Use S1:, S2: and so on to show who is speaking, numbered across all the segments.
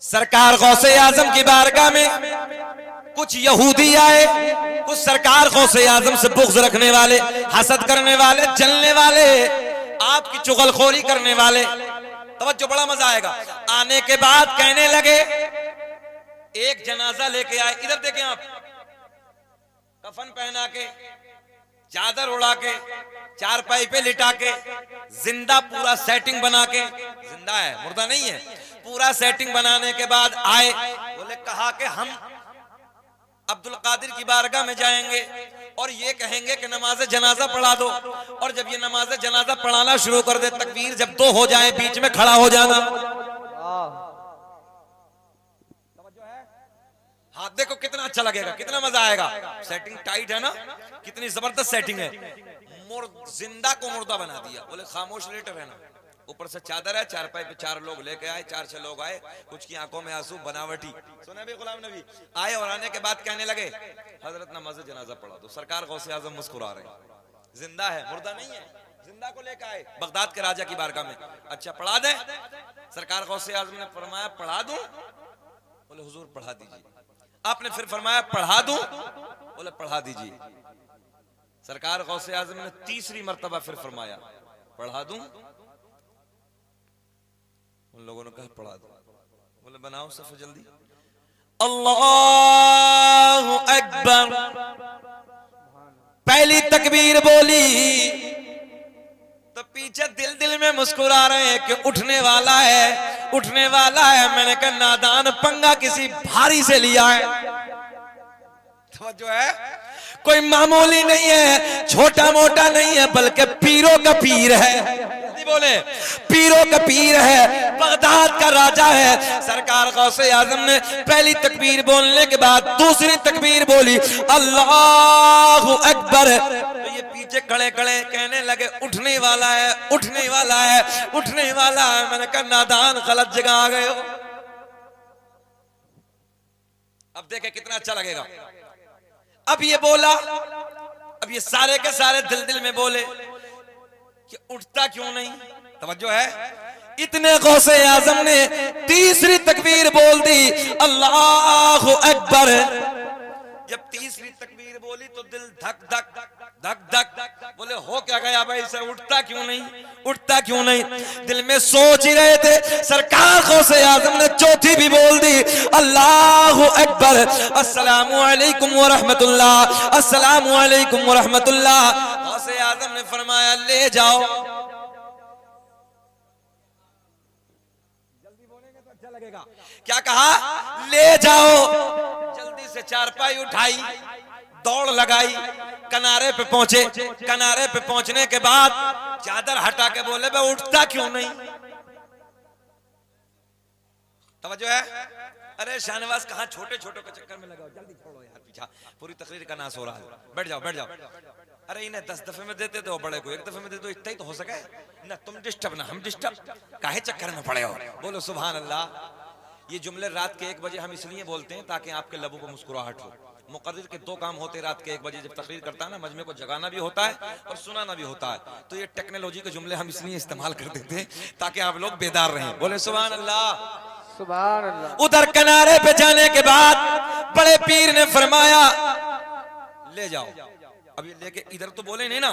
S1: सरकार गौसे आजम की बारगाह में कुछ यहूदी आए, कुछ सरकार गौसे आजम से बुग़्ज़ रखने वाले, हसद करने वाले, जलने वाले, आपकी चुगलखोरी करने वाले। तवज्जो, बड़ा मजा आएगा। आने के बाद कहने लगे, एक जनाजा लेके आए, इधर देखें आप, कफन पहना के, चादर उड़ा के, चारपाई पे लिटा के, जिंदा पूरा सेटिंग बना के, जिंदा है मुर्दा नहीं है, पूरा सेटिंग बनाने के बाद आए, बोले कहा कि हम अब्दुल कादिर की बारगाह में जाएंगे और ये कहेंगे कि नमाज जनाजा पढ़ा दो, और जब ये नमाज जनाजा पढ़ाना शुरू कर दे, तकबीर जब दो हो जाए बीच में खड़ा हो जाना। हाँ देखो कितना अच्छा लगेगा, कितना मजा आएगा। सेटिंग टाइट है ना, कितनी जबरदस्त सेटिंग है। जिंदा को मुर्दा बना दिया। बोले खामोश लेटे रहना, ऊपर से चादर है, चारपाई पे चार लोग लेके आए, 4-6 लोग आए, कुछ की आंखों में आंसू, बनावटी। सुना भी गुलाम नबी आए और आने के बाद कहने लगे, हजरत नमाज जनाजा पढ़ा दो। सरकार गौसे आजम मुस्कुरा रहे हैं, जिंदा है मुर्दा नहीं है, जिंदा को लेकर आए बगदाद के राजा की बारगाह में। अच्छा पढ़ा दे। सरकार गौसे आजम ने फरमाया पढ़ा दूं? बोले हुजूर पढ़ा दीजिए। आपने फिर फरमाया पढ़ा दूं? बोले पढ़ा दीजिए। सरकार गौसे आजम ने तीसरी मर्तबा फिर फरमाया पढ़ा दूं? उन लोगों ने कहा पढ़ा दो। बोले बनाओ सफ़ जल्दी। अल्लाहु अकबर, पहली तकबीर बोली तो पीछे दिल दिल में मुस्कुरा रहे हैं कि उठने वाला है, उठने वाला है। मैंने कहा नादान, पंगा किसी भारी से लिया है। तो जो है कोई मामूली नहीं है, छोटा मोटा नहीं है, बल्कि पीरों का पीर है। बोले पीरों का पीर है, बगदाद का राजा है। सरकार गौसे आजम ने पहली तकबीर बोलने के बाद दूसरी तकबीर बोली अल्लाहु अकबर। तो ये पीछे खड़े खड़े कहने लगे उठने वाला है, उठने वाला है, उठने वाला है। मैंने कहा नादान, गलत जगह आ गए हो। अब देखे कितना अच्छा लगेगा। अब ये बोला, अब ये सारे के सारे दिल दिल में बोले कि उठता क्यों नहीं। तवज्जो है, इतने गौसे आजम ने तीसरी तकबीर बोल दी अल्लाहु अकबर। जब तीसरी तकबीर बोली तो दिल धक धक धक धक, बोले हो क्या गया भाई, इसे उठता क्यों नहीं, उठता क्यों नहीं। दिल में सोच ही रहे थे। सरकार गौसे आजम ने चौथी भी बोल दी अल्लाहु अकबर। अस्सलामु अलैकुम व रहमतुल्लाह, अस्सलामु अलैकुम व रहमतुल्लाह। गौसे आजम ने फरमाया ले जाओ। जल्दी बोलेंगे तो अच्छा लगेगा। क्या कहा? ले जाओ। जल्दी से चारपाई उठाई, दौड़ लगाई, किनारे पे पहुंचे। किनारे पे पहुंचने के बाद चादर हटा के बोले बे उठता क्यों नहीं। तवज्जो है। अरे शाहनवाज कहां छोटे छोटे के चक्कर में लगाओ, जल्दी छोड़ो यार, पीछा पूरी तकरीर का नाश हो रहा है। बैठ जाओ बैठ जाओ। अरे इन्हें 10 दफे में देते तो बड़े को 1 दफे में दे दो, इतना ही तो हो सके ना। तुम डिस्टर्ब ना हम डिस्टर्ब, काहे चक्कर में पड़े हो। बोलो सुभान अल्लाह। ये जुमले रात के 1 बजे हम इसलिए बोलते हैं ताकि आपके लबों पर मुस्कुराहट हो। मुकर्रिर के 2 काम होते रात के 1 बजे जब तकरीर करता है ना, मजमे को जगाना भी होता है और सुनाना भी होता है। तो ये टेक्नोलॉजी के जुमले हम इसलिए इस्तेमाल कर देते हैं ताकि आप लोग बेदार रहें। बोले सुभान अल्लाह, सुभान अल्लाह। उधर किनारे पे जाने के बाद बड़े पीर ने फरमाया ले जाओ। अब ये लेके इधर तो बोले नहीं ना,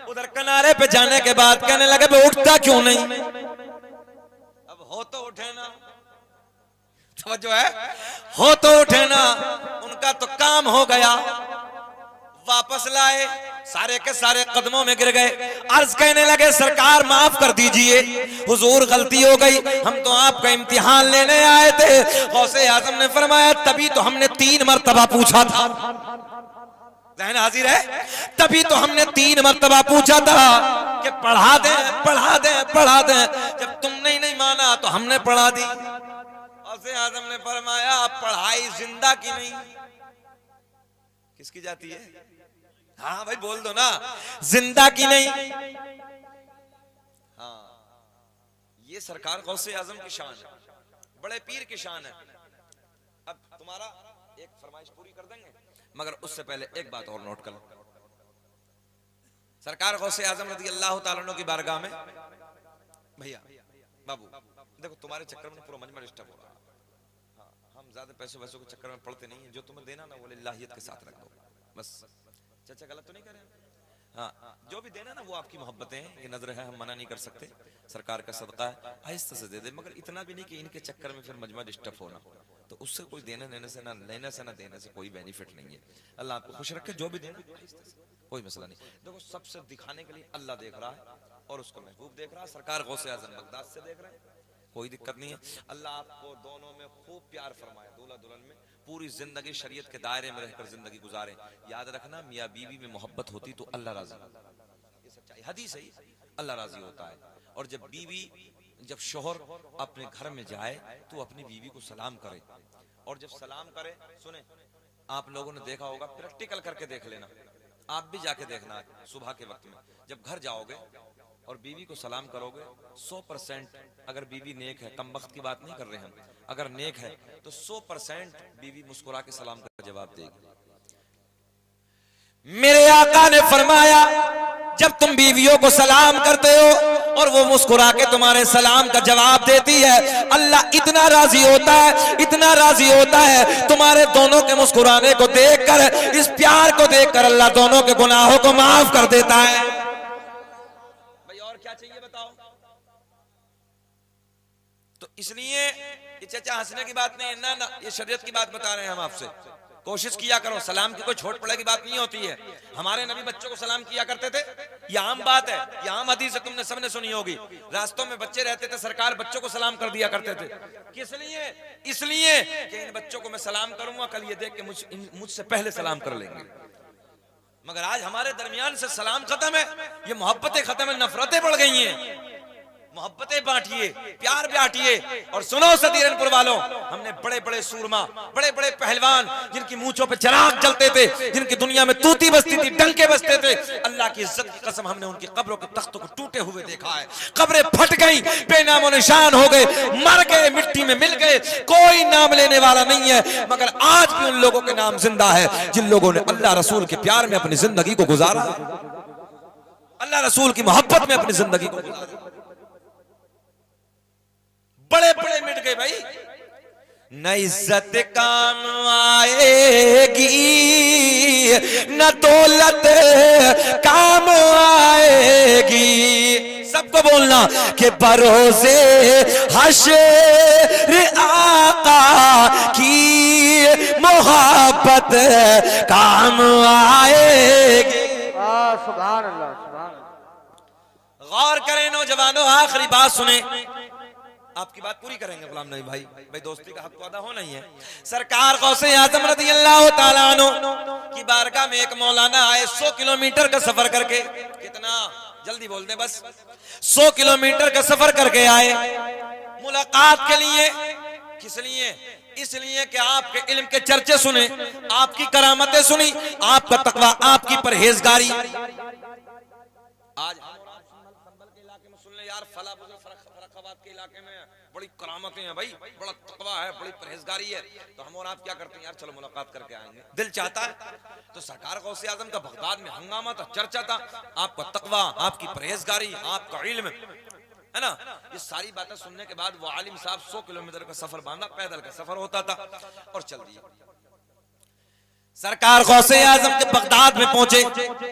S1: उधर किनारे पे जाने के बाद कहने लगे बे उठता क्यों नहीं। अब हो तो उठे ना, जो है हो तो उठे ना। उनका तो काम हो गया, वापस लाए, सारे के सारे कदमों में गिर गए। अर्ज कहने लगे सरकार माफ कर दीजिए, हुजूर गलती हो गई, हम तो आपका इम्तिहान लेने आए थे। गौसे आजम ने फरमाया तभी तो हमने 3 मरतबा पूछा था। ज़हन हाजिर है, तभी तो हमने 3 मरतबा पूछा था कि पढ़ा दें पढ़ा दें पढ़ा दें। जब तुमने नहीं माना तो हमने पढ़ा दी। गौसे आजम ने फरमाया पढ़ाई जिंदा की नहीं किसकी जाती है। हाँ भाई बोल दो ना, जिंदा की नहीं। हाँ ये सरकार गौसे आजम की शान है, बड़े पीर की शान है। अब तुम्हारा एक फरमाइश पूरी कर देंगे, मगर उससे पहले एक बात और नोट कर लो। सरकार गौसे आजम रज़ी अल्लाह ताला अन्हु की बारगाह में, भैया बाबू देखो तुम्हारे चक्कर में पूरा मजमा डिस्टर्ब हो रहा है। ज्यादा पैसों वैसों के चक्कर में पड़ते नहीं है, जो तुम्हें देना ना वो लिल्लाहियत के साथ रख दो बस। चाचा गलत तो नहीं कर रहे? हाँ, जो भी देना ना वो आपकी मोहब्बतें हैं, ये नजर है, हम मना नहीं कर सकते, सरकार का सदका है, आहिस्ता से दे दे, मगर इतना भी नहीं कि इनके चक्कर में फिर मजमा डिस्टर्ब होना। तो उससे कोई देने लेने से ना, लेने से ना देने से कोई बेनिफिट नहीं है। अल्लाह आपको खुश रखे, जो भी देना आहिस्ता से, कोई मसला नहीं। देखो सबसे दिखाने के लिए अल्लाह देख रहा है और उसको महबूब देख रहा है, सरकार गौसे आज़म बगदाद से देख रहे हैं, कोई दिक्कत नहीं है। अल्लाह आपको दोनों में खूब प्यार फरमाए, दूल्हा दुल्हन में पूरी जिंदगी शरीयत के दायरे में रहकर जिंदगी गुजारे। याद रखना, मियाँ बीवी में मोहब्बत होती तो अल्लाह राजी, ये सच्चाई हदीस है, अल्लाह राजी होता है। और जब बीवी, जब शोहर अपने घर में जाए तो अपनी बीवी को सलाम करे, और जब सलाम करे, सुने आप लोगों ने देखा होगा, प्रैक्टिकल करके देख लेना, आप भी जाके देखना सुबह के वक्त में जब घर जाओगे और बीवी को सलाम करोगे, 100% अगर बीवी नेक है, कम वक्त की बात नहीं कर रहे हम, अगर नेक है तो 100% बीवी मुस्कुरा के सलाम का जवाब देगी। मेरे आका ने फरमाया, जब तुम बीवियों को सलाम करते हो और वो मुस्कुरा के तुम्हारे सलाम का जवाब देती है, अल्लाह इतना राजी होता है, इतना राजी होता है, तुम्हारे दोनों के मुस्कुराने को देखकर, इस प्यार को देखकर अल्लाह दोनों के गुनाहों को माफ कर देता है। भाई और क्या चाहिए बताओ? तो इसलिए ये चाचा हंसने की बात नहीं है ना, ये शरीयत की बात बता रहे हैं हम आपसे। कोशिश किया करो, सलाम की कोई छोट पड़े की बात नहीं होती है। हमारे नबी बच्चों को सलाम किया करते थे, ये आम बात है, ये आम हदीस है, तुमने सबने सुनी होगी। रास्तों में बच्चे रहते थे, सरकार बच्चों को सलाम कर दिया करते थे। किस लिए? इसलिए कि इन बच्चों को मैं सलाम करूंगा, कल ये देख के मुझसे पहले सलाम कर लेंगे। मगर आज हमारे दरमियान से सलाम खत्म है, ये मोहब्बतें खत्म है, नफरतें बढ़ गई हैं। मोहब्बतें बांटिए, प्यार बांटिए। और सुनो सदीरनपुर वालों, हमने बड़े बड़े सूरमा, बड़े बड़े पहलवान, जिनकी मूंछों पे चिराग जलते थे, जिनकी दुनिया में तूती बजती थी, डंके बजते थे, अल्लाह की इज्जत की कसम हमने उनकी कब्रों के तख्तों को टूटे हुए देखा है। कब्रें फट गई, बेनामो निशान हो गए, मर गए, मिट्टी में मिल गए, कोई नाम लेने वाला नहीं है। मगर आज भी उन लोगों के नाम जिंदा है जिन लोगों ने अल्लाह रसूल के प्यार में अपनी जिंदगी को गुजारा, अल्लाह रसूल की मोहब्बत में अपनी जिंदगी को गुजारा। बड़े बड़े मिट गए भाई, न इज्जत काम आएगी, न दौलत काम आएगी। सबको बोलना कि बरोज़े हश्र आका की मोहब्बत काम आएगी।
S2: सुभान अल्लाह, सुभान अल्लाह।
S1: गौर करें नौजवानों, आखिरी बात सुने, आपकी बात पूरी करेंगे गुलाम नबी भाई, भाई दोस्ती का हक तो अदा होना ही है। सरकार गौसे आज़म रज़ियल्लाहु ताला अन्हु की बारगाह में एक मौलाना आए, 100 किलोमीटर का सफर करके, कितना जल्दी बोल दे बस, 100 किलोमीटर का सफर करके आए मुलाकात के लिए। किस लिए? इसलिए कि आपके इल्म के चर्चे सुने, आपकी करामतें सुनी, आपका तकवा, आपकी परहेजगारी। आज के इलाके में सुन ले यार, फला फरखाबाद के इलाके में बड़ी करामतें हैं भाई, बड़ा तकवा है, बड़ी परहेजगारी है, तो हम और आप क्या करते हैं यार, चलो मुलाकात करके आएंगे, दिल चाहता है। तो सरकार गौसे आज़म का बगदाद में हंगामा था, चर्चा था, आपका तकवा, आपकी परहेजगारी, आपका इल्म, है ना। ये सारी बातें सुनने के बाद वो आलिम साहब 100 किलोमीटर का सफर बांधा, पैदल का सफर होता था, और चल दिए। सरकार गौसे आज़म के बगदाद में पहुंचे,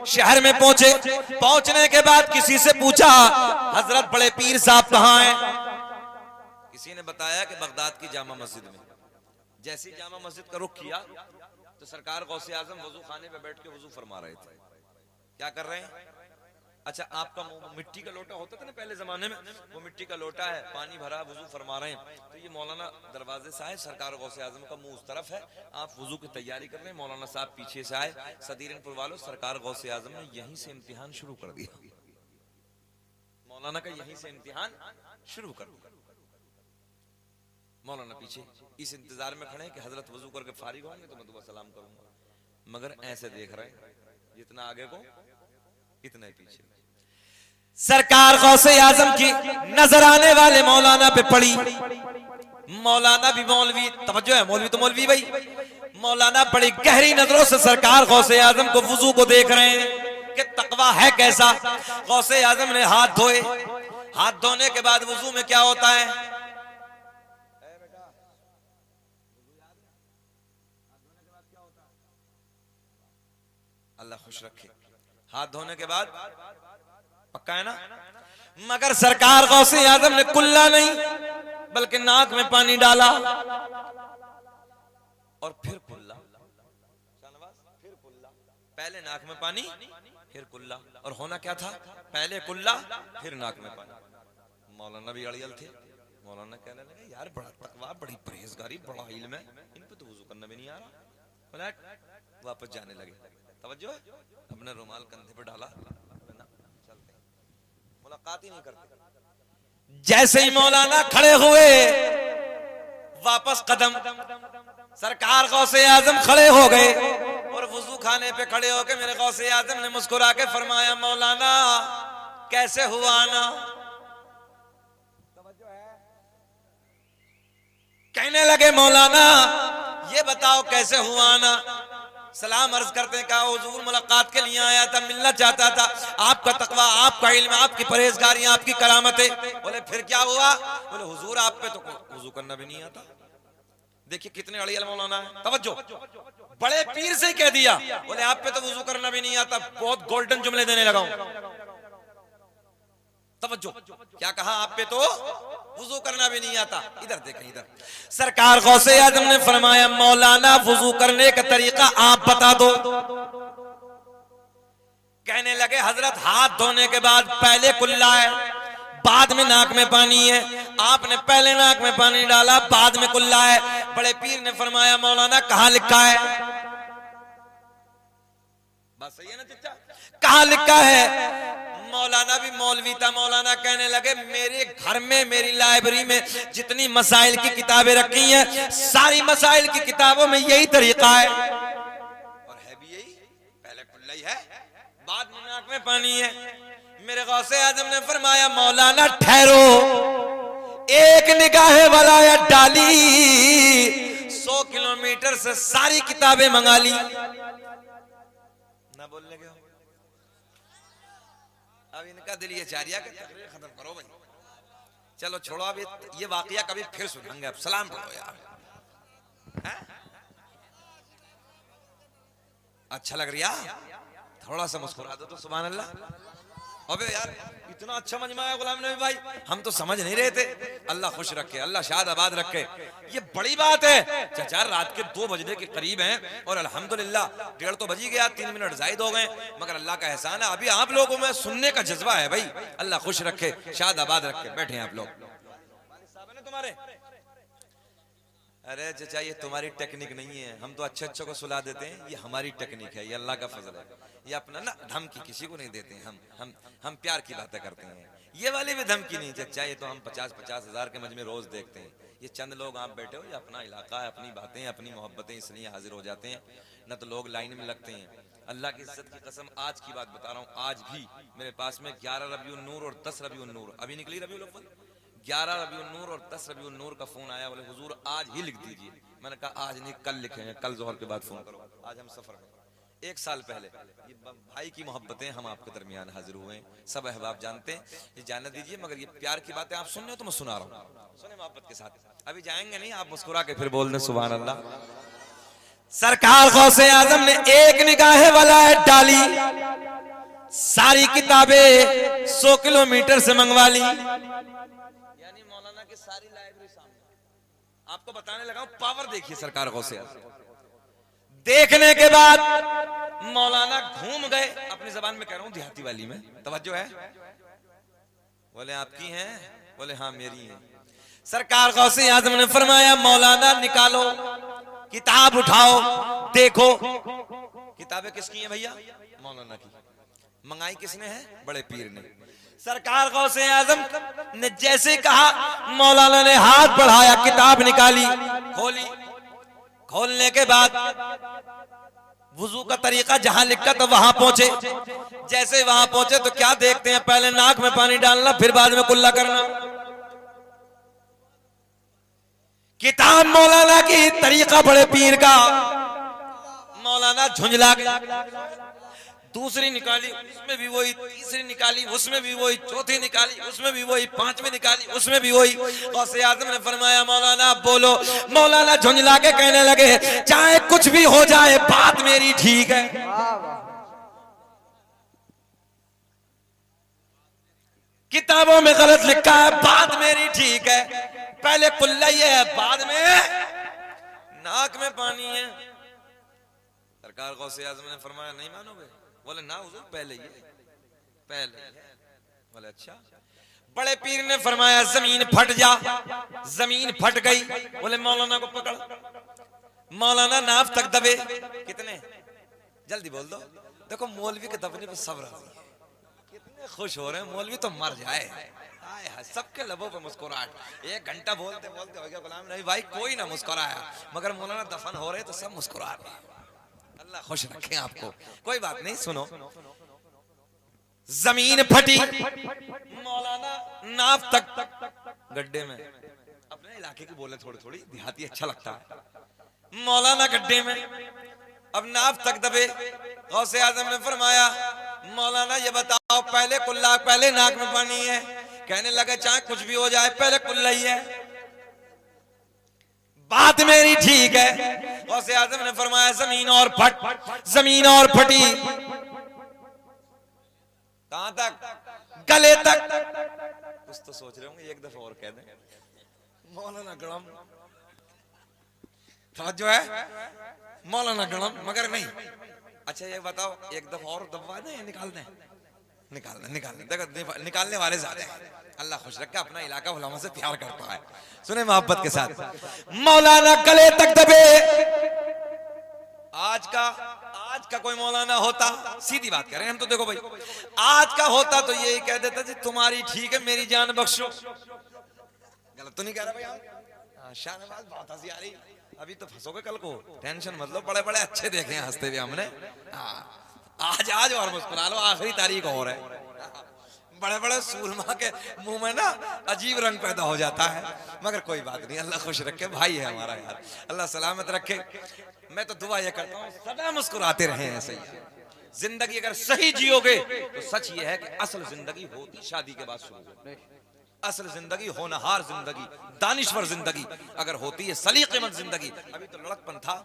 S1: शहर में पहुंचे। पहुंचने के बाद किसी से पूछा, हजरत बड़े पीर साहब कहाँ हैं? किसी ने बताया कि बगदाद की जामा मस्जिद में। जैसे जामा मस्जिद का रुख किया तो सरकार गौसे आज़म वजू खाने पे बैठ के वजू फरमा रहे थे। क्या कर रहे हैं? अच्छा, आपका मिट्टी का लोटा होता था ना पहले जमाने में, वो मिट्टी का लोटा है, पानी भरा, वजू फरमा रहे हैं। तो ये मौलाना दरवाजे से आए, सरकार गौसे आज़म का मुंह उस तरफ है, आप वजू की तैयारी कर रहे हैं, मौलाना साहब पीछे से आए। सदीरनपुर वालों, सरकार गौसे आज़म ने यहीं से इम्तिहान शुरू कर दिया, मौलाना का यहीं से इम्तिहान शुरू कर दिया। मौलाना पीछे इस इंतजार में खड़े हैं कि हजरत वजू करके फारिग होंगे तो मैं दुआ सलाम करूंगा, मगर ऐसे देख रहे हैं, जितना आगे को इतने पीछे। सरकार गौसे आज़म की नजर आने वाले मौलाना पे पड़ी। मौलाना भी मौलवी, तवज्जो है, मौलवी तो मौलवी भाई। मौलाना बड़ी गहरी नजरों से सरकार गौसे आज़म को वजू को देख रहे हैं कि तकवा है कैसा। गौसे आज़म ने हाथ धोए, हाथ धोने के बाद वजू में क्या होता है? अल्लाह खुश रखे। हाथ धोने के बाद पक्का है ना? मगर सरकार गौसे आजम ने कुल्ला नहीं बल्कि नाक में पानी डाला और फिर कुल्ला, फिर कुल्ला, पहले नाक में पानी फिर कुल्ला। और होना क्या था? पहले कुल्ला फिर नाक में पानी। मौलाना भी अड़ियल थे। मौलाना कहने लगे यार बड़ा तकवा, बड़ी परहेजगारी, बड़ा इल्म है, इन पे तो वुजू करना भी नहीं आ रहा। वापस जाने लगे। तवज्जो है? अपने रुमाल कंधे पे डाला, चलते मुलाकात ही नहीं करते। जैसे ही मौलाना खड़े हुए वापस कदम, सरकार गौसे आजम खड़े हो गए और वुजू खाने पे खड़े होके मेरे गौसे आजम ने मुस्कुरा के फरमाया मौलाना कैसे हुआ आना? कहने लगे मौलाना ये बताओ कैसे हुआ आना? सलाम अर्ज करते हैं, कहा हुजूर मुलाकात के लिए आया था, मिलना चाहता था, आपका तकवा, आपका इल्म, आपकी परहेजगारी, आपकी करामतें। बोले फिर क्या हुआ? बोले हुजूर आप पे तो वुजू करना भी नहीं आता। देखिए कितने अड़ियल मौलाना है। तवज्जो, बड़े पीर से कह दिया। बोले आप पे तो वुजू करना भी नहीं आता। बहुत गोल्डन जुमले देने लगा हूं। तवज्जो, क्या कहा? आप पे तो वुजू करना भी नहीं आता। इधर देखें, इधर सरकार गौसे आजम ने फरमाया मौलाना वुजू करने का तरीका आप बता दो। कहने लगे हजरत हाथ धोने के बाद पहले कुल्ला है, बाद में नाक में पानी है। आपने पहले नाक में पानी डाला, बाद में कुल्ला है। बड़े पीर ने फरमाया मौलाना कहां लिखा है? बात सही है ना चचा? कहां लिखा है? मौलाना भी मौलवी था। मौलाना कहने लगे मेरे घर में, मेरी लाइब्रेरी में जितनी मसाइल की किताबें रखी हैं, सारी मसाइल की किताबों में यही तरीका है। और है भी यही, पहले कुल्ला ही है, बाद में नाक में पानी है। मेरे गौसे आजम ने फरमाया मौलाना ठहरो, एक निगाह वाला डाली 100 किलोमीटर से सारी किताबें मंगा ली। ना बोलने के अब इनका दिल ये चाह रहा कि तकरीर खत्म करो भाई, चलो छोड़ो। अब ये वाकया कभी फिर सुनाएंगे। अब सलाम पढ़ो यार, है? अच्छा लग रहा? थोड़ा सा मुस्कुरा दो तो सुभान अल्लाह। अबे यार इतना अच्छा मजमा है गुलाम नबी भाई, हम तो समझ नहीं रहे थे। अल्लाह खुश रखे, अल्लाह शाद आबाद रखे। ये बड़ी बात है। चाचा रात के 2 बजने के करीब हैं और अल्हम्दुलिल्लाह 1:30 तो बज ही गया, 3 मिनट जायद हो गए, मगर अल्लाह का एहसान है अभी आप लोगों में सुनने का जज्बा है भाई। अल्लाह खुश रखे, शाद आबाद रखे। बैठे हैं आप लोग तुम्हारे। अरे चाचा ये तुम्हारी टेक्निक नहीं है, हम तो अच्छे अच्छे को सुला देते हैं, ये हमारी टेक्निक है, ये अल्लाह का फजल है। ये अपना ना धमकी किसी को नहीं देते हैं, हम प्यार की बातें करते हैं। ये वाली भी धमकी नहीं चाचा, ये तो हम 50-50 हजार के मजमे रोज देखते हैं। ये चंद लोग आप बैठे हो, ये अपना इलाका है, अपनी बातें, अपनी मोहब्बतें, इसलिए हाजिर हो जाते हैं, न तो लोग लाइन में लगते हैं। अल्लाह की इज्जत की कसम आज की बात बता रहा हूँ, आज भी मेरे पास में 11 रबीउन नूर और 10 रबीउन नूर, अभी निकली रबीउल अव्वल, 11 रबीउन नूर और 10 रबीउन नूर का फोन आया। बोले हुजूर आज ही लिख दीजिए। मैंने कहा आज नहीं कल लिखेंगे, कल जोहर के बाद फोन करो। आज हम सफर में 1 साल पहले ये भाई की मोहब्बतें हम आपके दरमियान हाजिर हुए हैं, सब अहबाब जानते हैं, ये जानने दीजिए। मगर ये प्यार की बातें आप सुन रहे हो तो मैं सुना रहा हूँ, सुने मोहब्बत के साथ। अभी जाएंगे नहीं, आप मुस्कुरा के फिर बोल दें सुभान अल्लाह। सरकार गौसे आजम ने एक निगाह वाला डाली, सारी किताबें 100 किलोमीटर से मंगवा ली। यानी मौलाना की सारी लाइब्रेरी सामने। आपको बताने लगा हूं, पावर देखिए सरकार गौसे आजम। देखने के बाद मौलाना घूम गए, अपनी जबान में कह रहा हूं देहाती वाली में, तवज्जो है। बोले आपकी हैं? बोले हाँ मेरी हैं। सरकार गौसे आजम ने फरमाया मौलाना निकालो किताब, उठाओ देखो। किताबें किसकी हैं भैया? मौलाना की। मंगाई किसने है? बड़े पीर ने। सरकार गौसे आजम ने जैसे कहा, मौलाना ने हाथ बढ़ाया, किताब निकाली, खोली। खोलने के बाद वुजू का तरीका जहां लिखा तो वहां पहुंचे। जैसे वहां पहुंचे तो क्या देखते हैं? पहले नाक में पानी डालना, फिर बाद में कुल्ला करना। किताब मौलाना की, तरीका बड़े पीर का। मौलाना झुंझला गया, दूसरी निकाली, उसमें भी वही, तीसरी निकाली, उसमें भी वही, चौथी निकाली, उसमें भी वही, पांचवी निकाली, उसमें भी वही। गौसे आजम ने फरमाया मौलाना बोलो। मौलाना झुंझला के कहने लगे चाहे कुछ भी हो जाए बात मेरी ठीक है। किताबों में गलत लिखा है, बात मेरी ठीक है। पहले कुल्ला ये है, बाद में नाक में पानी है। सरकार गौसे आजम ने फरमाया नहीं मानोगे? बोले ना हुजूर, पहले ये पहले। बोले अच्छा। बड़े पीर ने फरमाया जमीन फट जा। जमीन फट गई। बोले मौलाना को पकड़। मौलाना नाफ तक दबे। कितने? जल्दी बोल दो। देखो मौलवी के दबने पे सब्र है। कितने खुश हो रहे हैं, मौलवी तो मर जाए। हाय हाय, सबके लबों पे मुस्कुराहट। 1 घंटा बोलते बोलते हो गया गुलाम नबी भाई, कोई ना मुस्कुराया, मगर मौलाना दफन हो रहे तो सब मुस्कुरा रहे। अल्लाह खुश रखे आपको। कोई बात नहीं, सुनो। जमीन फटी, मौलाना नाफ तक गड्ढे में। अपने इलाके की बोले थोड़ी थोड़ी, देहाती अच्छा लगता है। मौलाना गड्ढे में, अब नाफ तक दबे। गौसे आजम ने फरमाया मौलाना ये बताओ, पहले कुल्ला पहले नाक में पानी है? कहने लगे चाहे कुछ भी हो जाए, पहले कुल्ला ही है। बात मेरी ठीक है। गौसे आजम ने फरमाया जमीन और फट, जमीन और फटी। कहां तक? गले तक। कुछ तो सोच रहे होंगे, एक दफा और कह दें। मौलाना गड़म, जो है मौलाना गड़म, मगर नहीं। अच्छा ये बताओ, एक दफा और दबवा दें या निकाल दें? निकालना, निकालना। देखो निकालने वाले ज्यादा हैं। अल्लाह खुश रखे, अपना इलाका उलमा से प्यार करता है। सुने मोहब्बत के साथ। मौलाना गले तक दबे। आज का कोई मौलाना होता, सीधी बात करें हम तो, देखो भाई आज का होता तो यही कह देता जी तुम्हारी ठीक है, मेरी जान बख्शो। गलत तो नहीं कह रहा भाई आप? शाहनवाज बहुत हंसी आ रही। अभी तो फंसोगे कल को, टेंशन मतलब। बड़े बड़े अच्छे देखे हैं हंसते हुए हमने। आज और मुस्कुरा लो, आखिरी तारीख और है। बड़े बड़े सूरमा के मुंह में ना अजीब रंग पैदा हो जाता है, मगर कोई बात नहीं, अल्लाह खुश रखे। भाई है हमारा यार, अल्लाह सलामत रखे। मैं तो दुआ ये करता हूँ सदा मुस्कुराते रहे ऐसे ही। जिंदगी अगर सही जियोगे तो सच ये है कि असल जिंदगी होती शादी के बाद शुरू। असल जिंदगी, होनहार जिंदगी, दानिश्वर जिंदगी अगर होती है, सलीकेमंद जिंदगी। अभी तो लड़कपन था,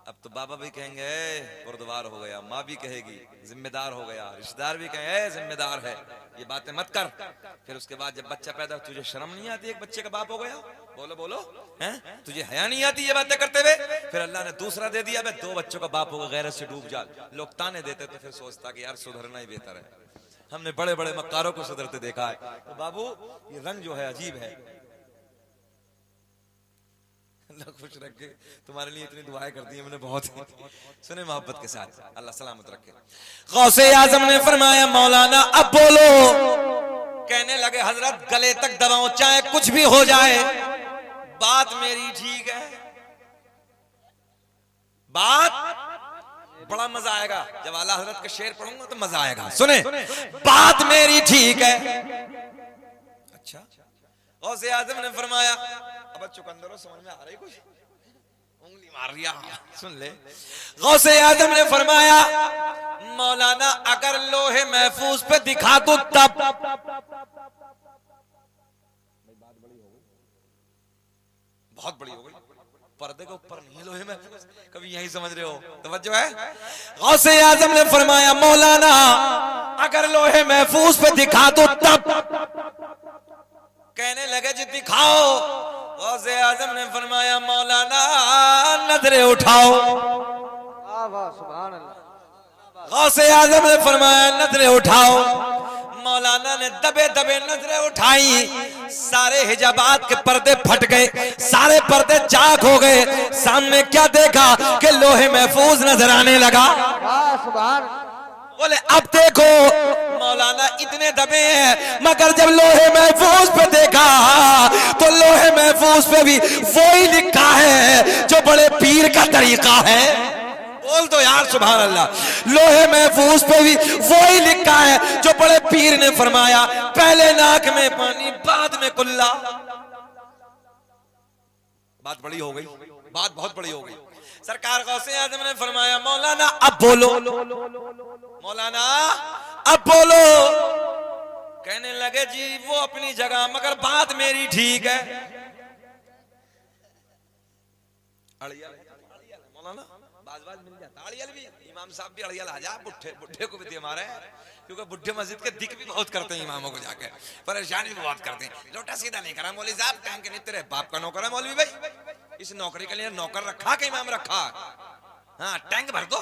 S1: अब तो बाबा भी कहेंगे गुरुद्वार हो गया, माँ भी कहेगी जिम्मेदार हो गया, रिश्तेदार भी कहेंगे जिम्मेदार है। ये बातें मत कर। फिर उसके बाद जब बच्चा पैदा, तुझे शर्म नहीं आती एक बच्चे का बाप हो गया? बोलो बोलो, हैं? तुझे हया नहीं आती ये बातें करते हुए? फिर अल्लाह ने दूसरा दे दिया, 2 बच्चों का बाप होगा, गैरत से डूब जा। लोग ताने देते तो फिर सोचता कि यार सुधरना ही बेहतर है। हमने बड़े बड़े मक्कारों को सुधरते देखा है। तो बाबू ये रंग जो है अजीब है। अल्लाह खुश रखे, तुम्हारे लिए इतनी दुआएं कर दी हमने बहुत। सुने मोहब्बत के साथ, अल्लाह सलामत रखे। गौसे आजम ने फरमाया मौलाना अब बोलो। कहने लगे हजरत गले तक दबाओ, चाहे कुछ भी हो जाए, बात मेरी ठीक है। बात बड़ा मजा आएगा जब आला हजरत का शेर पढ़ूंगा तो मजा आएगा। सुने, बात मेरी ठीक है। अच्छा, गौसे आजम ने फरमाया, अब चुकंदरो समझ में आ रही कुछ? उंगली मार रिया, सुन ले। गौसे आजम ने फरमाया मौलाना अगर लोहे महफूज पे दिखा दो तब। बहुत बड़ी हो गई, पर्दे के ऊपर नहीं, लोहे महफूज। कभी यही समझ रहे हो? तवज्जो है। गौसे आजम ने फरमाया मौलाना अगर लोहे महफूज पे दिखा दो तब। कहने लगे जी दिखाओ। गौसे आजम ने फरमाया मौलाना नजरें उठाओ। गौसे आजम ने फरमाया नजरें उठाओ। मौलाना ने दबे दबे नजरें उठाई, सारे हिजाबात के पर्दे फट गए, सारे पर्दे चाक हो गए। सामने क्या देखा कि लोहे महफूज नजर आने लगा। बोले अब देखो मौलाना इतने दबे हैं, मगर जब लोहे महफूज पे देखा तो लोहे महफूज पे भी वही लिखा है जो बड़े पीर का तरीका है। बोल दो यार सुभान अल्लाह। लोहे महफूज पे भी वही लिखा है जो बड़े पीर ने फरमाया, पहले नाक में पानी बाद में कुल्ला। बात बड़ी हो गई, बात बहुत बड़ी हो गई। सरकार गौसे आजम ने फरमाया मौलाना अब बोलो। मौलाना अब बोलो। कहने लगे जी वो अपनी जगह, मगर बात मेरी ठीक है। मौलाना बाज मिल जाता अड़ियल भी, इमाम साहब भी अड़ियल आ जा, बुढ़े बुढ़े को भी दे मारे, क्योंकि बुढ़े मस्जिद के दिक भी बहुत करते हैं इमामों को जाकर, परेशानी भी बहुत करते हैं। लोटा सीधा नहीं करा मौलवी साहब, टाइम के नहीं तेरे बाप का नौकर है मौलवी भाई, इस नौकरी के लिए नौकर रखा कि इमाम रखा? हाँ, टैंक भर दो,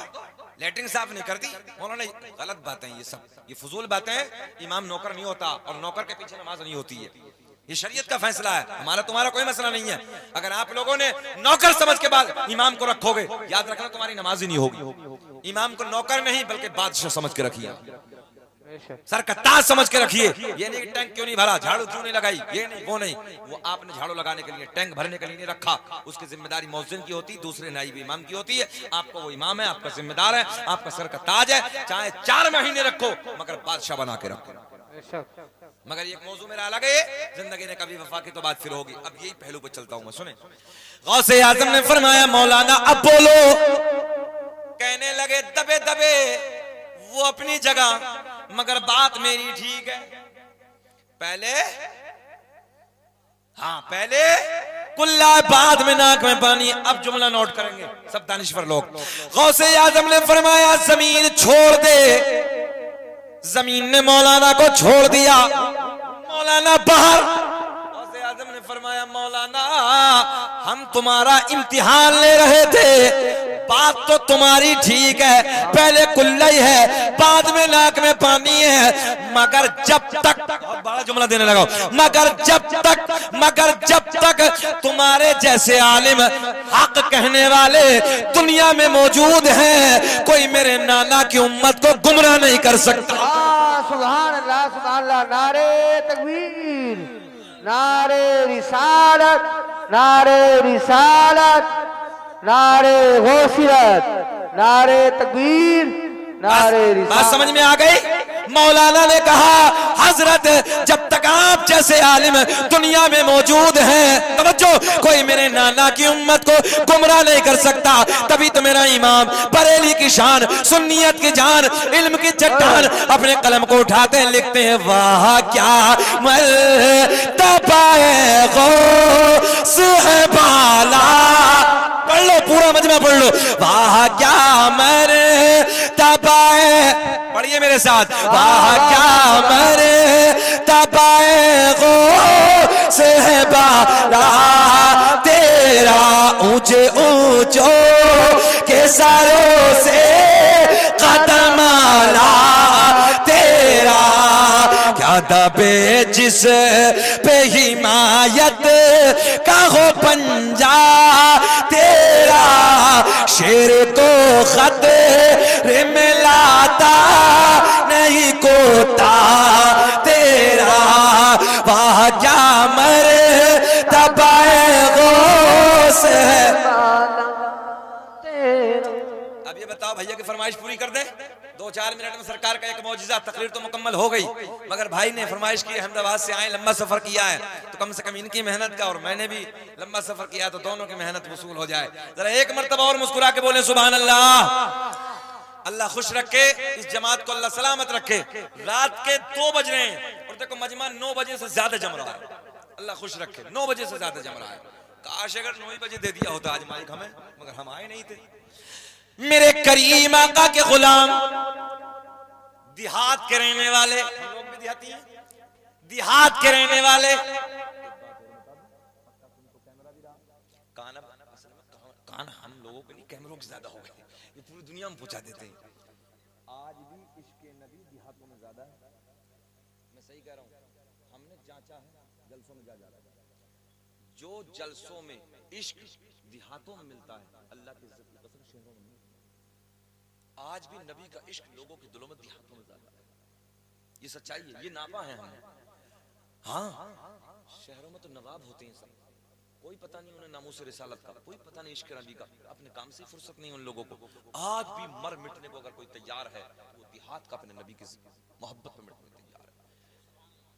S1: लेटरिन साफ नहीं करती। मौलाना गलत बातें ये सब, ये फजूल बातें हैं। इमाम नौकर नहीं होता और नौकर के पीछे नमाज नहीं होती है, ये शरीयत का फैसला है, हमारा तुम्हारा कोई मसला नहीं है। अगर आप लोगों ने नौकर समझ के बाद इमाम को रखोगे, याद रखना तुम्हारी नमाज ही नहीं होगी। इमाम को नौकर नहीं बल्कि बादशाह समझ के रखिए, सर का ताज समझ के रखिए। ये नहीं टैंक क्यों नहीं भरा, झाड़ू क्यों नहीं लगाई, ये नहीं वो नहीं, वो आपने झाड़ू लगाने के लिए, टैंक भरने के लिए नहीं रखा। उसकी जिम्मेदारी मौज़िन की होती है, दूसरे नाइब इमाम की होती है। आपको वो इमाम है, आपका जिम्मेदार है, आपका सर का ताज है। चाहे 4 महीने रखो मगर बादशाह बना के रखो। मगर एक मौजू मेरा अलग है, जिंदगी ने कभी वफा की तो बात फिर होगी। अब यही पहलू पे चलता हूं मैं, सुने। गौसे आज़म ने फरमाया मौलाना अब बोलो। कहने लगे दबे दबे वो अपनी जगह, मगर बात मेरी ठीक है। पहले हाँ पहले कुल्ला, बाद में नाक में पानी। अब जुमला नोट करेंगे सब दानिश्वर लोग। गौसे आज़म ने फरमाया जमीन छोड़ दे। जमीन ने मौलाना को छोड़ दिया, मौलाना बाहर। गौसे आज़म ने फरमाया मौलाना हम तुम्हारा इम्तिहान ले रहे थे, बात तो तुम्हारी ठीक है, पहले कुल्ला ही है, बाद में नाक में पानी है, मगर जब तक, बड़ा जुमला देने लगा, मगर जब तक तुम्हारे जैसे आलिम हक कहने वाले दुनिया में मौजूद हैं, कोई मेरे नाना की उम्मत को गुमराह नहीं कर सकता।
S2: सुभान अल्लाह, सुभान अल्लाह। नारे तकबीर, नारे रिसालत, नारे रिसालत, नारे गौसियत, नारे तकबीर, नारे रिसालत।
S1: बात समझ में आ गई? मौलाना ने कहा हजरत जब तक आप जैसे आलिम दुनिया में मौजूद हैं, तवज्जो, कोई मेरे नाना की उम्मत को गुमराह नहीं कर सकता। तभी तो मेरा इमाम बरेली की शान, सुन्नियत की जान, इल्म की चट्टान, अपने कलम को उठाते हैं, लिखते हैं वाह क्या मर्तबा है गौस है बाला। पढ़ लो पूरा मजमा पढ़ लो, वाह क्या मर्तबा है, पढ़िए मेरे साथ, वाह क्या मर्तबा है गौस है बाला तेरा, ऊंचे ऊंचों के सरों से कदम आला तेरा, क्या दबे जिस पे हिमायत का हो पंजा तेरा, शेर को खतरे में लाता नहीं कोता तेरा, वाह क्या मर्तबा है गौस है। अब ये बताओ भैया की फरमाइश पूरी कर दे। 2-4 मिनट में सरकार का एक मौजिजा, तकरीर तो मुकम्मल हो गई, मगर भाई ने फरमाइश की अहमदाबाद से आए, लंबा सफर किया है, तो कम से कम इनकी मेहनत का और मैंने भी लंबा सफर किया, तो दोनों की मेहनत वसूल हो जाए। जरा एक मर्तबा और मुस्कुरा के बोले सुभान अल्लाह। अल्लाह खुश रखे, इस जमात को अल्लाह सलामत रखे। रात के 2 बज रहे हैं और देखो मजमा 9 बजे से ज्यादा जम रहा है। अल्लाह खुश रखे, 9 बजे से ज्यादा जम रहा है। काश अगर 9 बजे दे दिया होता आज माइक हमें, मगर हम आए नहीं थे। मेरे करीम आका के गुलाम, देहात के रहने वाले, हम लोग भी देहाती हैं, देहात के रहने वाले, कान हम लोगों के नहीं, कैमरों के ज्यादा हो गए, ये पूरी दुनिया में पहुंचा देते हैं। आज भी इश्क नबी देहातों में ज्यादा है, मैं सही कह रहा हूं, हमने जांचा है, जलसों में जा रहा है। जो जलसों में इश्क देहातों में मिलता है, अल्लाह की इज्जत की कसम शहरों में नहीं। आज भी नबी का इश्क लोगों के दिलों में देहातों में ज्यादा है, ये सच्चाई है, ये नापा है हमने। हाँ, शहरों में तो नवाब होते हैं सब, कोई पता नहीं उन्हें नामूस रिसालत का, कोई पता नहीं इश्क नबी का, अपने काम से फुर्सत नहीं उन लोगों को। आज भी मर मिटने को अगर कोई तैयार है, वो देहात का अपने नबी की मोहब्बत में मिटने तैयार है।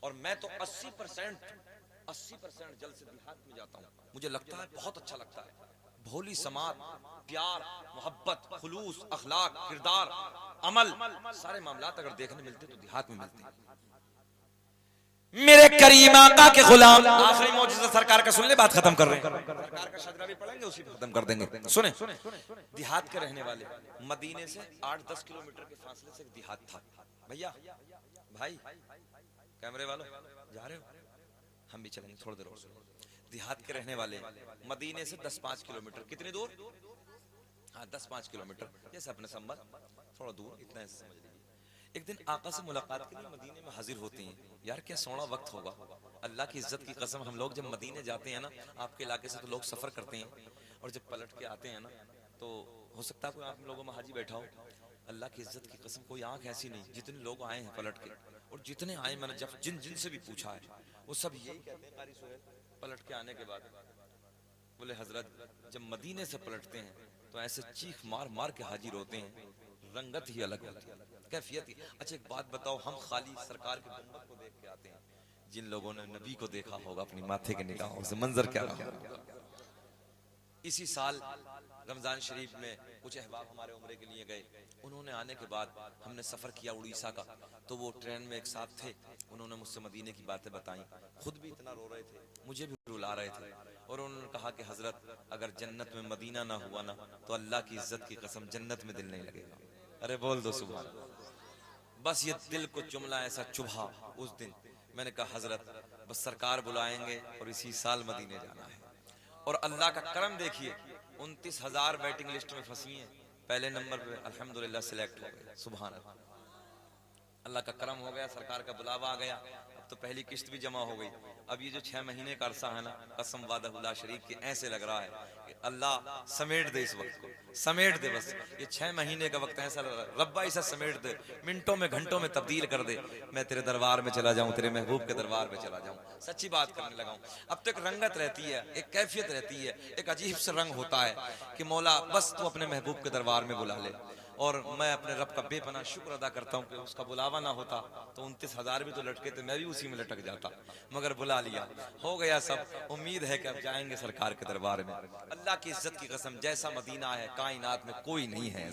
S1: और मैं तो 80% जल्द से देहात में जाता हूँ, मुझे लगता है बहुत अच्छा लगता है। भोली समात, प्यार, मोहब्बत, खुलूस, अखलाक, किरदार, अमल, सारे मामलात अगर देखने मिलते तो देहात में मिलते हैं। मेरे करीम आका के गुलाम। आखिरी मौजूदा सरकार का सुन ले, बात खत्म कर रहे हैं। सरकार का शजरा भी पढ़ेंगे, उसी पे खत्म कर देंगे। सुने, देहात के रहने वाले, मदीने से 8-10 किलोमीटर के फासले से एक देहात था। भैया भाई कैमरे वालों जा रहे हो, हम भी चलेंगे थोड़ी देर और। देहात के रहने वाले, मदीने से 10-5 किलोमीटर, कितनी दूर? हाँ 10-5 किलोमीटर, जैसे अपने संबल थोड़ा दूर, इतना ऐसे समझ लीजिए। एक दिन आका से मुलाकात के लिए मदीने में हाजिर होती हैं। यार क्या सोना वक्त होगा, अल्लाह की इज्जत की कसम। हम लोग जब मदीने जाते हैं ना, आपके इलाके से तो लोग सफर करते हैं, और जब पलट के आते हैं ना, तो हो सकता है कोई आप लोगों में हाजी बैठा हो। अल्लाह की इज्जत की कसम, कोई आंख ऐसी नहीं, जितने लोग आए हैं पलट के, और जितने आए मैंने जब जिन जिन से भी पूछा है, वो सब यही कहते हैं कारी सोहेल पलट के आने के बाद, बोले हजरत जब मदीने से पलटते हैं तो ऐसे चीख मार मार के हाजिर होते हैं, रंगत ही अलग होती है, कैफियत ही। अच्छा एक बात बताओ, हम खाली सरकार के गुंबद को देख के आते हैं, जिन लोगों ने नबी को देखा होगा अपनी माथे के निगाहों से, मंजर क्या रहा होगा। इसी साल रमजान शरीफ में कुछ अहबाब हमारे उम्रे के लिए गए, उन्होंने आने के बाद हमने सफर किया उड़ीसा का, तो वो ट्रेन में एक साथ थे, उन्होंने मुझसे मदीने की बातें बताई, खुद भी इतना रो रहे थे, मुझे भी रुला रहे थे, और उन्होंने कहा कि हजरत अगर जन्नत में मदीना ना हुआ ना, तो अल्लाह की इज्जत की कसम जन्नत में दिल नहीं लगेगा। अरे बोल दो सुभान। बस ये दिल को जुमला ऐसा चुभा उस दिन। मैंने कहा हजरत बस सरकार बुलाएंगे और इसी साल मदीने जाना है। और अल्लाह का करम देखिए, 29,000 वेटिंग लिस्ट में फंसी हैं, पहले नंबर पे अल्हम्दुलिल्लाह सिलेक्ट हो गए। सुभान अल्लाह, अल्लाह का करम हो गया, सरकार का बुलावा आ गया। अब तो पहली किस्त भी जमा हो गई। अब ये जो 6 महीने का अरसा है ना, कसम वादा शरीफ के ऐसे लग रहा है कि अल्लाह समेट दे, इस वक्त को समेट दे। बस ये 6 महीने का वक्त ऐसा लग रहा है, रब्बा इसे समेट दे, मिनटों में घंटों में तब्दील कर दे, मैं तेरे दरबार में चला जाऊं, तेरे महबूब के दरबार में चला जाऊं, सच्ची बात करने लगा हूं। अब तो एक रंगत रहती है, एक कैफियत रहती है, एक अजीब सा रंग होता है कि मौला बस तू अपने महबूब के दरबार में बुला ले। और मैं अपने रब का बेपनाह शुक्र अदा करता हूँ कि उसका बुलावा ना होता तो 29,000 भी तो लटके थे, मैं भी उसी में लटक जाता, मगर बुला लिया, हो गया सब। उम्मीद है कि अब जाएंगे सरकार के दरबार में। अल्लाह की इज्जत की कसम, जैसा मदीना है कायनात में कोई नहीं है,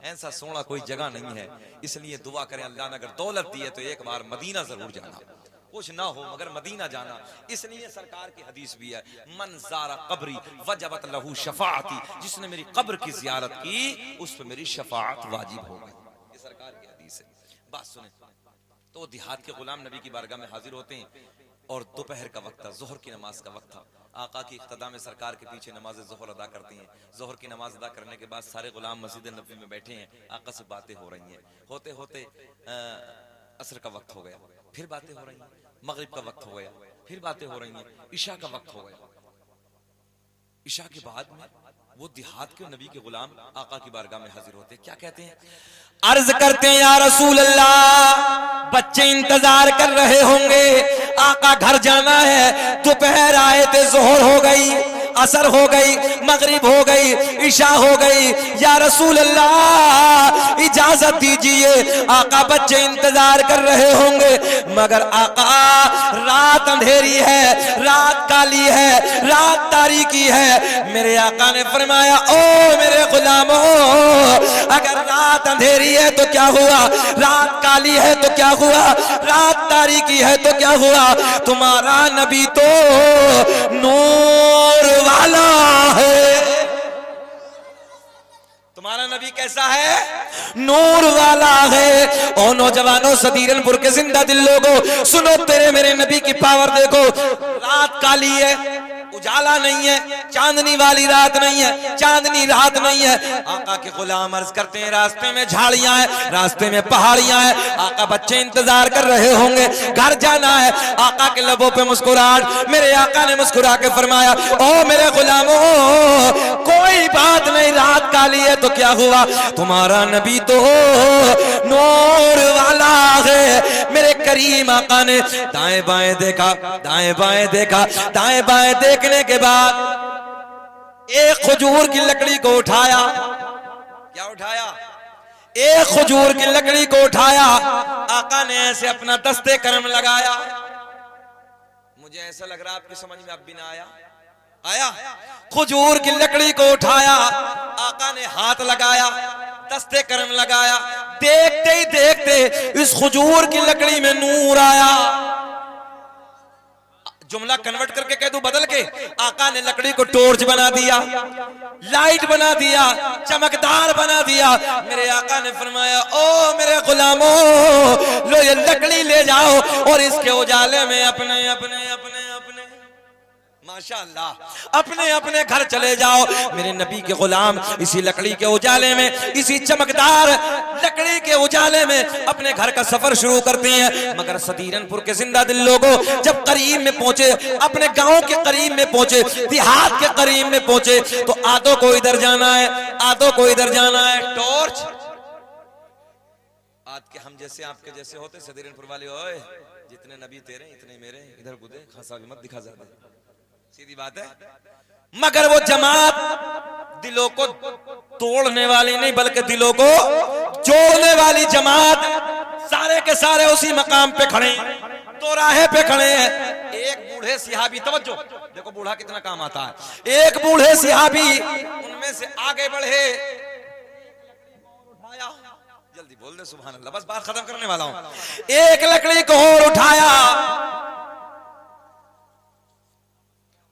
S1: ऐसा सोना कोई जगह नहीं है। इसलिए दुआ करें अल्लाह ने अगर दौलत दी है तो एक बार मदीना जरूर जाना, कुछ ना हो मगर मदीना जाना। इसलिए सरकार की हदीस भी है, मन ज़ारा कब्री वजबत लहू शफाअती, जिसने मेरी कब्र की जियारत की उस पर मेरी शफाअत वाजिब हो गई। ये सरकार की हदीस है। बात सुने, तो देहात के गुलाम नबी की बारगाह में हाजिर होते हैं, और दोपहर का वक्त था, जोहर की नमाज का वक्त था। आका की इख्तिदा में सरकार के पीछे नमाज जोहर अदा करती हैं। जोहर की नमाज अदा करने के बाद सारे गुलाम मस्जिद नबी में बैठे हैं, आका से बातें हो रही हैं। होते होते असर का वक्त हो गया, फिर बातें हो रही हैं। मगरिब का वक्त हो गया, फिर बातें हो रही हैं। इशा का वक्त हो गया। इशा के बाद में वो देहात के नबी के गुलाम आका की बारगाह में हाजिर होते हैं। क्या कहते हैं? अर्ज करते हैं, या रसूल अल्लाह, बच्चे इंतजार कर रहे होंगे, आका घर जाना है। दोपहर आए थे, जोहर हो गई, असर हो गई, मगरिब हो गई, इशा हो गई। या रसूल अल्लाह इजाजत दीजिए, आका बच्चे इंतजार कर रहे होंगे, मगर आका रात अंधेरी है, रात काली है, रात तारीकी है। मेरे आका ने फरमाया, ओ मेरे गुलामों, अगर रात अंधेरी है तो क्या हुआ, रात काली है तो क्या हुआ, रात तारीकी है तो क्या हुआ, तुम्हारा नबी तो नूर वाला है। तुम्हारा नबी कैसा है? नूर वाला है। ओ नौजवानों, सदीरनपुर के जिंदा दिल लोगों, सुनो, तेरे मेरे नबी की पावर देखो। रात काली है, उजाला नहीं है, चांदनी वाली रात नहीं है, चांदनी रात नहीं है। आका के गुलाम अर्ज करते हैं, रास्ते में झाड़ियां हैं, रास्ते में पहाड़ियां हैं। आका बच्चे इंतजार कर रहे होंगे, घर जाना है। आका के लबों पे मुस्कुराहट। मेरे आका ने मुस्कुरा के फरमाया, ओ मेरे गुलामों, कोई बात नहीं, रात काली है तो क्या हुआ, तुम्हारा नबी तो नूर वाला है। मेरे करीम आका ने दाएं बाएं देखा, दाएं बाएं देखा, दाएं बाएं देखने के बाद एक खजूर की लकड़ी को उठाया। क्या उठाया? एक खजूर की लकड़ी को उठाया। आका ने ऐसे अपना दस्ते करम लगाया। मुझे ऐसा लग रहा है आपकी समझ में अब भी ना आया। आया? खजूर की लकड़ी को उठाया, आका ने हाथ लगाया, दस्ते करम लगाया। देखते ही देखते इस खजूर की लकड़ी में नूर आया। जुमला कन्वर्ट करके कह दूं बदल के, आका ने लकड़ी को टॉर्च बना दिया, लाइट बना दिया, चमकदार बना दिया। मेरे आका ने फरमाया ओ मेरे गुलामों, लो ये लकड़ी ले जाओ और इसके उजाले में अपने अपने अपने अपने माशाअल्लाह अपने अपने घर चले जाओ। मेरे नबी के गुलाम इसी लकड़ी के उजाले में, इसी चमकदार लकड़ी के उजाले में अपने घर का सफर शुरू करते हैं। मगर सदीरनपुर के जिंदा दिल लोगों जब करीब में पहुंचे, अपने गांव के करीब में पहुंचे, देहात के करीब में पहुंचे, तो आधों को इधर जाना है, आधों को इधर जाना है। टॉर्च आज के हम जैसे आपके जैसे होते सदीरनपुर वाले, ओए जितने नबी तेरे इतने मेरे, इधर कूदे, खासा भी मत दिखा ज्यादा, सीधी बात है। मगर वो जमात दिलों को तोड़ने वाली नहीं बल्कि दिलों को जोड़ने वाली जमात, सारे के सारे उसी मकाम पे खड़े, चौराहे पे खड़े हैं। एक बूढ़े सिहाबी, तवज्जो देखो बूढ़ा कितना काम आता है, एक बूढ़े सिहाबी उनमें से आगे बढ़े, उठाया, जल्दी बोल दे सुभान अल्लाह, बस बात खत्म करने वाला हूं। एक लकड़ी को और उठाया,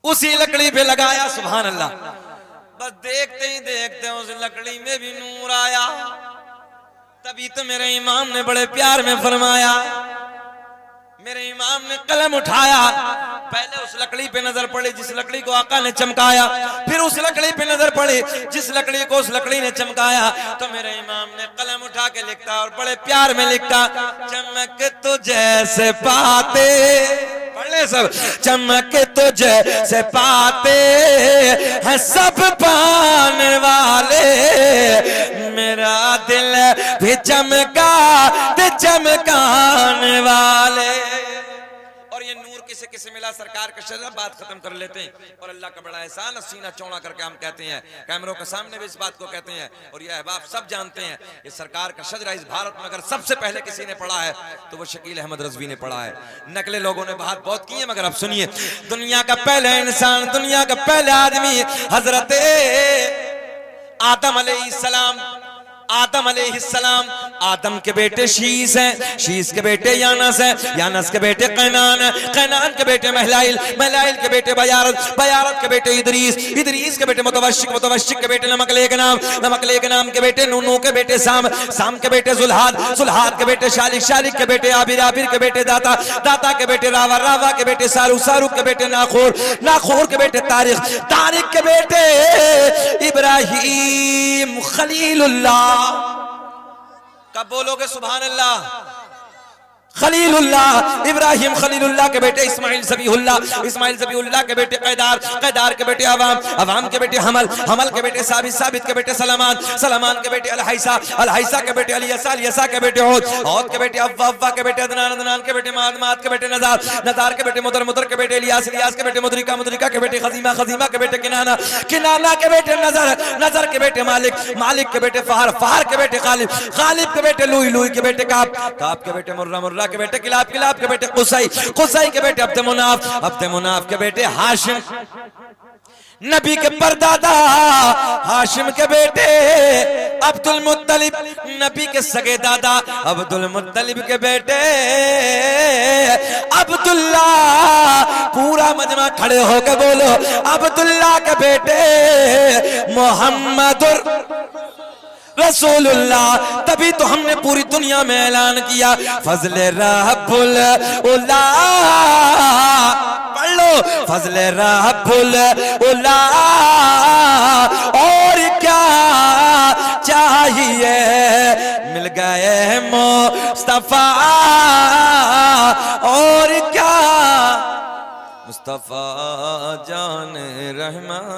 S1: उसी लकड़ी पे लगाया, सुभान अल्लाह। बस देखते ही देखते उस लकड़ी में भी नूर आया। तभी तो मेरे इमाम ने बड़े प्यार में फरमाया, मेरे इमाम ने कलम उठाया, पहले उस लकड़ी पे नजर पड़ी जिस लकड़ी को आका ने चमकाया, फिर उस लकड़ी पे नजर पड़ी जिस लकड़ी को उस लकड़ी ने चमकाया। तो मेरे इमाम ने कलम उठा के लिखता और बड़े प्यार में लिखता, चमक तो जैसे पाते, पढ़ले सब, चमक तो जैसे पाते हैं सब पाने वाले, मेरा दिल भी चमका ते चमकाने वाले। और ये नूर किसे किसे मिला, सरकार का शजरा, बात खत्म कर लेते हैं। और अल्लाह का बड़ा एहसान, सीना चौड़ा करके हम कहते हैं, कैमरों के सामने भी इस बात को कहते हैं, और ये अहबाब सब जानते हैं, ये सरकार का शजरा इस भारत में अगर सबसे पहले किसी ने पढ़ा है तो वो शकील अहमद रज़वी ने पढ़ा है। नकले लोगों ने बात बहुत की है, मगर अब सुनिए, दुनिया का पहला इंसान, दुनिया का पहला आदमी हजरत आदम अलैहिस्सलाम, आदम अलैहिस्सलाम, आदम के बेटे शीस हैं, शीस के बेटे यानस हैं, यानस के बेटे कैनान हैं, कैनान के बेटे महलाइल, महलाइल के बेटे बयारत, बयारत के बेटे इदरीस, इदरीस के बेटे मुतवश्शिक, मुतवश्शिक के बेटे नमकलेक नाम, नमकलेक नाम के बेटे नूनू के बेटे साम, साम के बेटे जुल्हाद, जुल्हाद के बेटे शालिक, शालिक के बेटे आबिर, आबिर के बेटे दाता, दाता के बेटे रावा, रावा के बेटे सारू, सारू के बेटे नाखोर, नाखोर के बेटे तारिक, तारिक के बेटे इब्राहिम खलीलुल्लाह। कब बोलोगे सुभान अल्लाह? खलीलुल्लाह, इब्राहिम खलीलुल्लाह के बेटे इस्माइल ज़बीहुल्लाह, इस्माइल ज़बीहुल्लाह के बेटे कैदार, कैदार के बेटे अवाम, अवाम के बेटे हमल, हमल के बेटे साबित, साबित के बेटे सलमान, सलमान के बेटे अलहैसा, अलहैसा के बेटे अलियसा, अलियसा के बेटे औद, औद के बेटे अव्वा, अव्वा के बेटे अदनान, अदनान के बेटे माद, माद के बेटे नज़ार, नज़ार के बेटे मुदर, मुदर के बेटे इलियास, इलियास के बेटे मुदरिका, मुदरिका के बेटे खजीमा, खजीमा के बेटे किनाना, किनाना के बेटे नजर, नजर के बेटे मालिक, मालिक के बेटे फहर, फहर के बेटे गालिब, गालिब के बेटे लुई, लुई के बेटे काब, काब के बेटे मुर्रा, मुर्रा के बेटे किलाब, किलाब के बेटे कुसई, कुसई के बेटे अब्द मुनाफ, अब्द मुनाफ के बेटे हाशिम, नबी के परदादा हाशिम के बेटे अब्दुल मुत्तलिब, नबी के सगे दादा अब्दुल मुत्तलिब के बेटे अब्दुल्ला। पूरा मजमा खड़े होकर बोलो, अब्दुल्ला के बेटे मोहम्मदुर रसूलुल्लाह। तभी तो हमने पूरी दुनिया में ऐलान किया, फजले रब्बुल उला, पढ़ लो, फजले रब्बुल उला, और क्या चाहिए, मिल गए मुस्तफा, और क्या, मुस्तफा जान रहमान।